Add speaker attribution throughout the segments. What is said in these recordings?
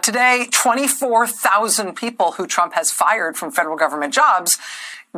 Speaker 1: Today, 24,000 people who Trump has fired from federal government jobs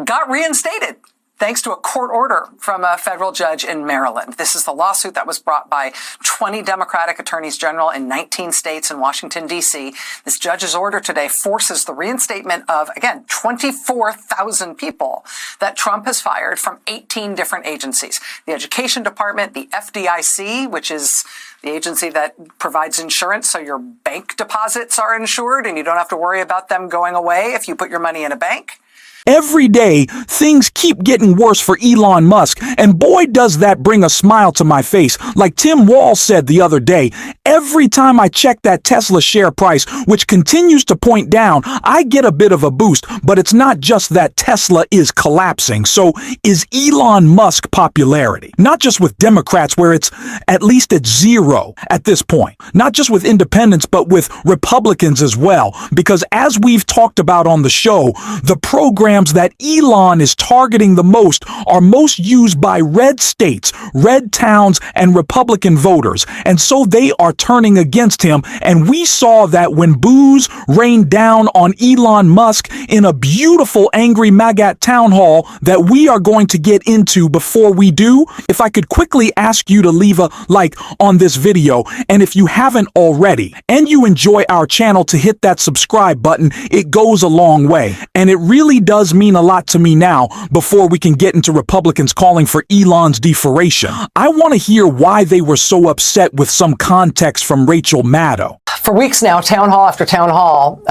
Speaker 1: got reinstated, thanks to a court order from a federal judge in Maryland. This is the lawsuit that was brought by 20 Democratic attorneys general in 19 states and Washington, D.C. This judge's order today forces the reinstatement of, again, 24,000 people that Trump has fired from 18 different agencies. The Education Department, the FDIC, which is the agency that provides insurance so your bank deposits are insured and you don't have to worry about them going away if you put your money in a bank.
Speaker 2: Every day, things keep getting worse for Elon Musk, and boy does that bring a smile to my face. Like Tim Wall said the other day, every time I check that Tesla share price, which continues to point down, I get a bit of a boost, but it's not just that Tesla is collapsing. So is Elon Musk popularity? Not just with Democrats, where it's at least at zero at this point. Not just with independents, but with Republicans as well. Because as we've talked about on the show, the programs that Elon is targeting the most are most used by red states, red towns, and Republican voters. And so they are turning against him. And we saw that when boos rained down on Elon Musk in a beautiful Angry MAGA town hall that we are going to get into. Before we do, if I could quickly ask you to leave a like on this video, and if you haven't already, and you enjoy our channel, to hit that subscribe button. It goes a long way. And it really does mean a lot to me now before we can get into Republicans calling for Elon's deforation. I want to hear why they were so upset with some context from Rachel Maddow.
Speaker 1: For weeks now, town hall after town hall,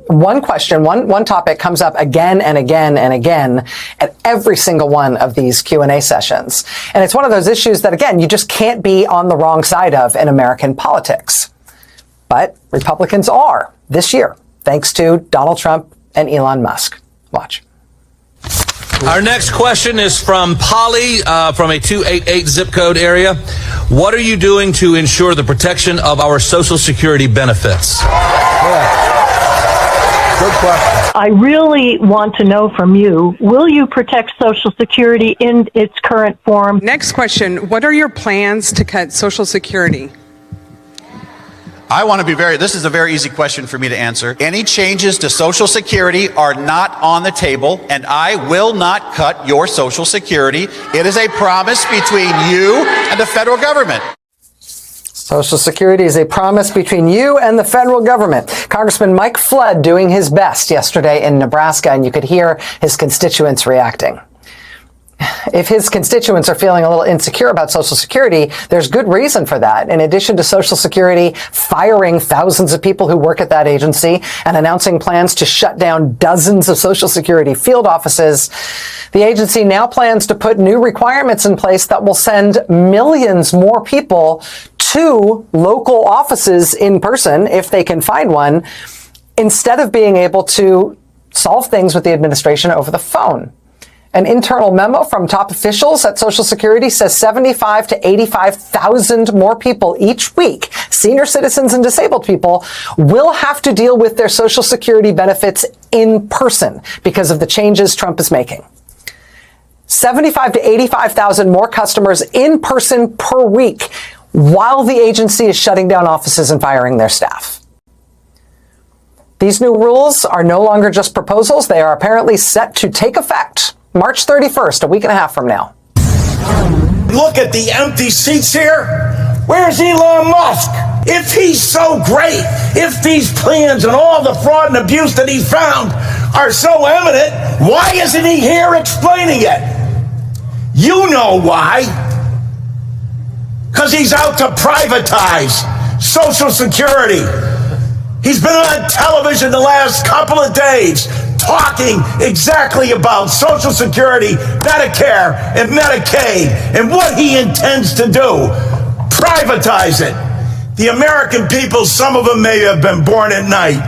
Speaker 1: one question, one topic comes up again and again and again at every single one of these Q&A sessions. And it's one of those issues that, again, you just can't be on the wrong side of in American politics. But Republicans are this year, thanks to Donald Trump and Elon Musk. Watch.
Speaker 3: Our next question is from Polly from a 288 zip code area. What are you doing to ensure the protection of our Social Security benefits?
Speaker 4: Good question.
Speaker 5: I really want to know from you, will you protect Social Security in its current form?
Speaker 6: Next question. What are your plans to cut Social Security?
Speaker 4: I want to be this is a very easy question for me to answer. Any changes to Social Security are not on the table, and I will not cut your Social Security. It is a promise between you and the federal government.
Speaker 1: Social Security is a promise between you and the federal government. Congressman Mike Flood doing his best yesterday in Nebraska, and you could hear his constituents reacting. If his constituents are feeling a little insecure about Social Security, there's good reason for that. In addition to Social Security firing thousands of people who work at that agency and announcing plans to shut down dozens of Social Security field offices, the agency now plans to put new requirements in place that will send millions more people to local offices in person, if they can find one, instead of being able to solve things with the administration over the phone. An internal memo from top officials at Social Security says 75 to 85,000 more people each week, senior citizens and disabled people, will have to deal with their Social Security benefits in person because of the changes Trump is making. 75 to 85,000 more customers in person per week while the agency is shutting down offices and firing their staff. These new rules are no longer just proposals. They are apparently set to take effect March 31st, a week and a half from now.
Speaker 7: Look at the empty seats here. Where's Elon Musk? If he's so great, if these plans and all the fraud and abuse that he found are so evident, why isn't he here explaining it? You know why. Because he's out to privatize Social Security. He's been on television the last couple of days talking exactly about Social Security, Medicare, and Medicaid, and what he intends to do. Privatize it. The American people, some of them may have been born at night,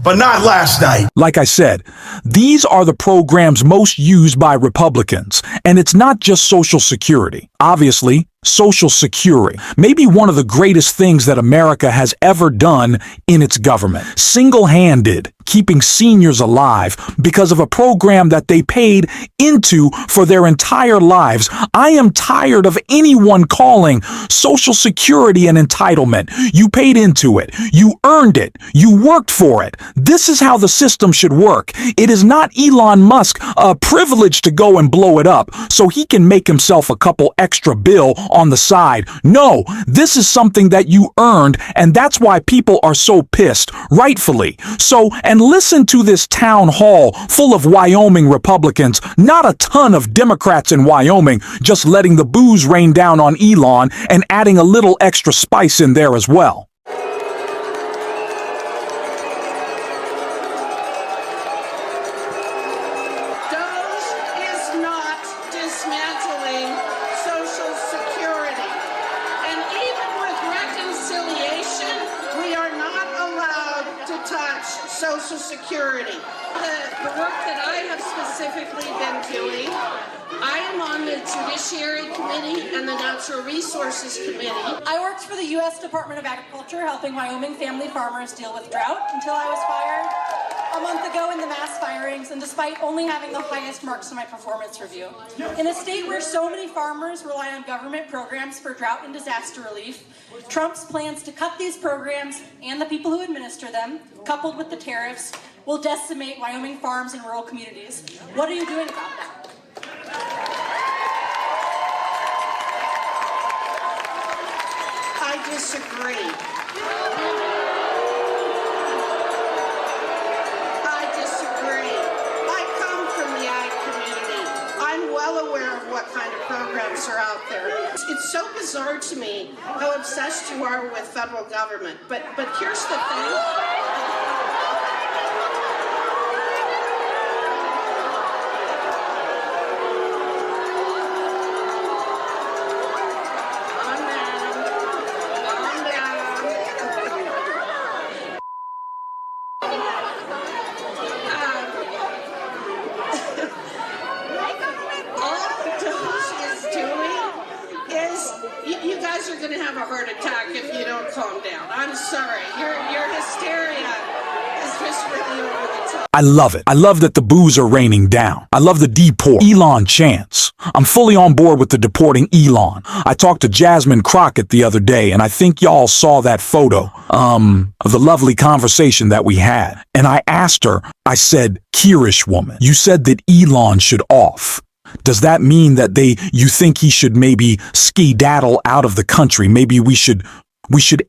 Speaker 7: but not last night.
Speaker 2: Like I said, these are the programs most used by Republicans, and it's not just Social Security. Obviously, Social Security, maybe one of the greatest things that America has ever done in its government. Single-handed, keeping seniors alive because of a program that they paid into for their entire lives. I am tired of anyone calling Social Security an entitlement. You paid into it. You earned it. You worked for it. This is how the system should work. It is not Elon Musk a privilege to go and blow it up so he can make himself a couple extra bill on the side. No, this is something that you earned, and that's why people are so pissed, rightfully. So, and listen to this town hall full of Wyoming Republicans, not a ton of Democrats in Wyoming, just letting the booze rain down on Elon and adding a little extra spice in there as well.
Speaker 8: Social Security. The work that I have specifically been doing, I am on the Judiciary Committee and the Natural Resources Committee.
Speaker 9: I worked for the U.S. Department of Agriculture, helping Wyoming family farmers deal with drought until I was fired a month ago in the mass firings, and despite only having the highest marks in my performance review. In a state where so many farmers rely on government programs for drought and disaster relief, Trump's plans to cut these programs and the people who administer them, coupled with the tariffs, will decimate Wyoming farms and rural communities. What are you doing about that?
Speaker 8: I disagree. What kind of programs are out there. It's so bizarre to me how obsessed you are with federal government. But here's the thing. You guys are going to have a heart attack if you don't calm down. I'm sorry. Your hysteria is just really over the top.
Speaker 2: I love it. I love that the booze are raining down. I love the deport. Elon chants. I'm fully on board with the deporting Elon. I talked to Jasmine Crockett the other day, and I think y'all saw that photo, of the lovely conversation that we had. And I asked her, I said, Kirish woman, you said that Elon should off. Does that mean that you think he should maybe skedaddle out of the country? Maybe we should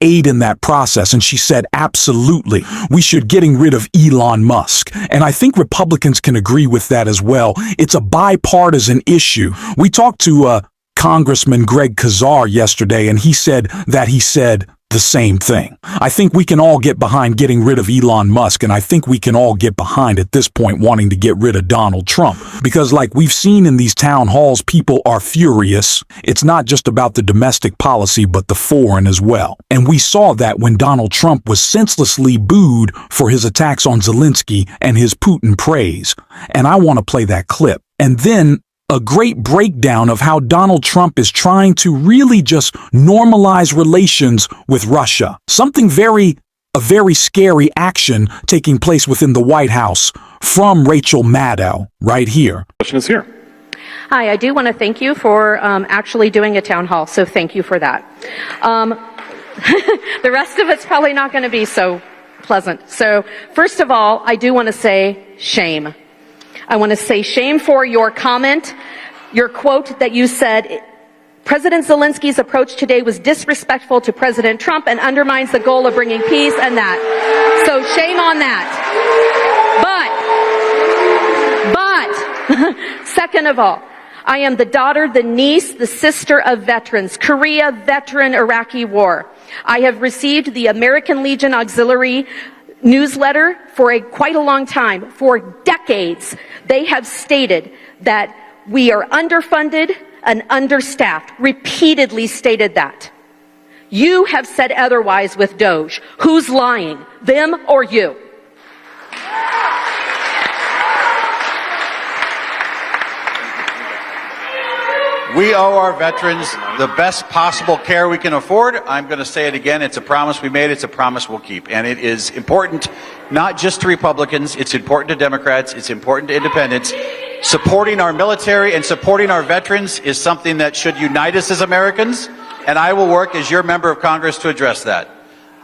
Speaker 2: aid in that process. And she said, absolutely. We should getting rid of Elon Musk. And I think Republicans can agree with that as well. It's a bipartisan issue. We talked to Congressman Greg Kazar yesterday, and he said the same thing. I think we can all get behind getting rid of Elon Musk, and I think we can all get behind at this point wanting to get rid of Donald Trump. Because like we've seen in these town halls, people are furious. It's not just about the domestic policy, but the foreign as well. And we saw that when Donald Trump was senselessly booed for his attacks on Zelensky and his Putin praise. And I want to play that clip. And then a great breakdown of how Donald Trump is trying to really just normalize relations with Russia. A very scary action taking place within the White House from Rachel Maddow right here.
Speaker 10: Question is here.
Speaker 11: Hi, I do want to thank you for actually doing a town hall, so thank you for that. The rest of it's probably not going to be so pleasant. So first of all, I do want to say shame. I want to say shame for your comment, your quote that you said, President Zelensky's approach today was disrespectful to President Trump and undermines the goal of bringing peace and that. So shame on that. But, second of all, I am the daughter, the niece, the sister of veterans, Korea veteran Iraqi war. I have received the American Legion Auxiliary newsletter for quite a long time. For decades, they have stated that we are underfunded and understaffed. Repeatedly stated that. You have said otherwise with Doge. Who's lying? Them or you?
Speaker 4: We owe our veterans the best possible care we can afford. I'm going to say it again. It's a promise we made. It's a promise we'll keep. And it is important not just to Republicans. It's important to Democrats. It's important to independents. Supporting our military and supporting our veterans is something that should unite us as Americans. And I will work as your member of Congress to address that.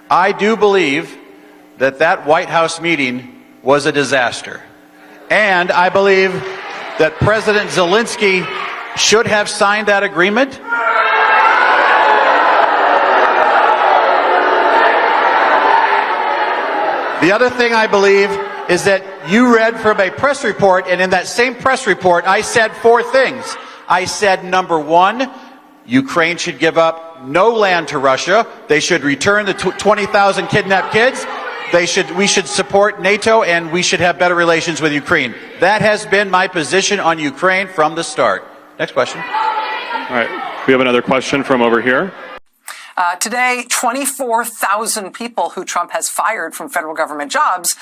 Speaker 4: I do believe that that White House meeting was a disaster. And I believe that President Zelensky should have signed that agreement. The other thing I believe is that you read from a press report, and in that same press report, I said 4 things. I said, number 1, Ukraine should give up no land to Russia. They should return the 20,000 kidnapped kids. We should support NATO, and we should have better relations with Ukraine. That has been my position on Ukraine from the start. Next question.
Speaker 10: All right. We have another question from over here.
Speaker 1: Today, 24,000 people who Trump has fired from federal government jobs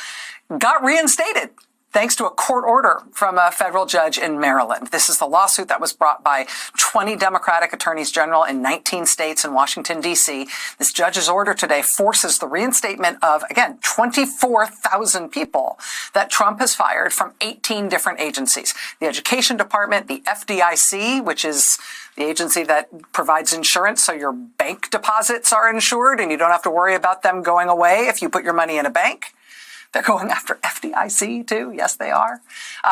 Speaker 1: got reinstated, thanks to a court order from a federal judge in Maryland. This is the lawsuit that was brought by 20 Democratic attorneys general in 19 states and Washington, D.C. This judge's order today forces the reinstatement of, again, 24,000 people that Trump has fired from 18 different agencies. The Education Department, the FDIC, which is the agency that provides insurance so your bank deposits are insured and you don't have to worry about them going away if you put your money in a bank. They're going after FDIC, too. Yes, they are.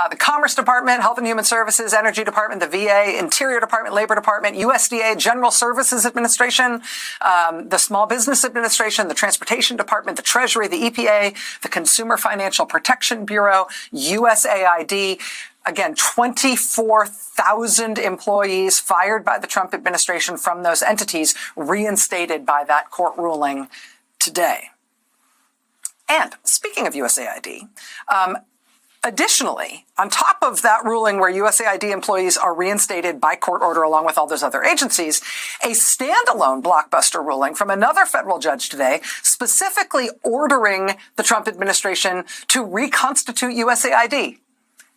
Speaker 1: The Commerce Department, Health and Human Services, Energy Department, the VA, Interior Department, Labor Department, USDA, General Services Administration, the Small Business Administration, the Transportation Department, the Treasury, the EPA, the Consumer Financial Protection Bureau, USAID. Again, 24,000 employees fired by the Trump administration from those entities, reinstated by that court ruling today. And speaking of USAID, additionally, on top of that ruling where USAID employees are reinstated by court order along with all those other agencies, a standalone blockbuster ruling from another federal judge today specifically ordering the Trump administration to reconstitute USAID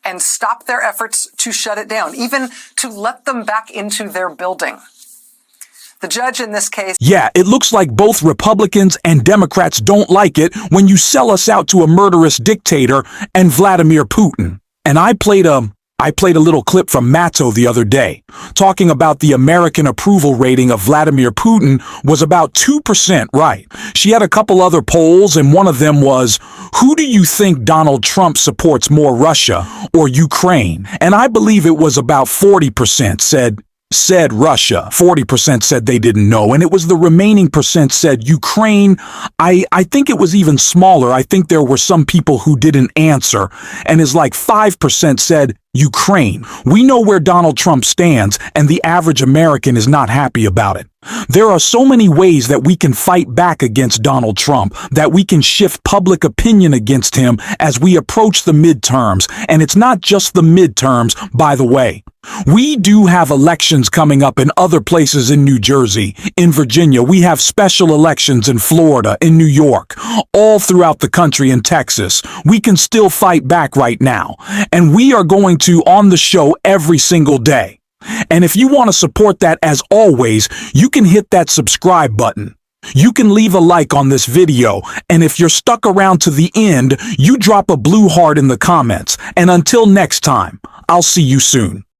Speaker 1: and stop their efforts to shut it down, even to let them back into their building. The judge in this case...
Speaker 2: Yeah, it looks like both Republicans and Democrats don't like it when you sell us out to a murderous dictator and Vladimir Putin. And I played a little clip from Matto the other day, talking about the American approval rating of Vladimir Putin was about 2%, right? She had a couple other polls, and one of them was, who do you think Donald Trump supports more, Russia or Ukraine? And I believe it was about 40% said Russia. 40% said they didn't know, and it was the remaining percent said Ukraine. I think it was even smaller. I think there were some people who didn't answer, and it's like 5% said Ukraine. We know where Donald Trump stands, and the average American is not happy about it. There are so many ways that we can fight back against Donald Trump, that we can shift public opinion against him as we approach the midterms. And it's not just the midterms, by the way. We do have elections coming up in other places in New Jersey, in Virginia. We have special elections in Florida, in New York, all throughout the country, in Texas. We can still fight back right now. And we are going to on the show every single day. And if you want to support that, as always, you can hit that subscribe button. You can leave a like on this video, and if you're stuck around to the end, you drop a blue heart in the comments. And until next time, I'll see you soon.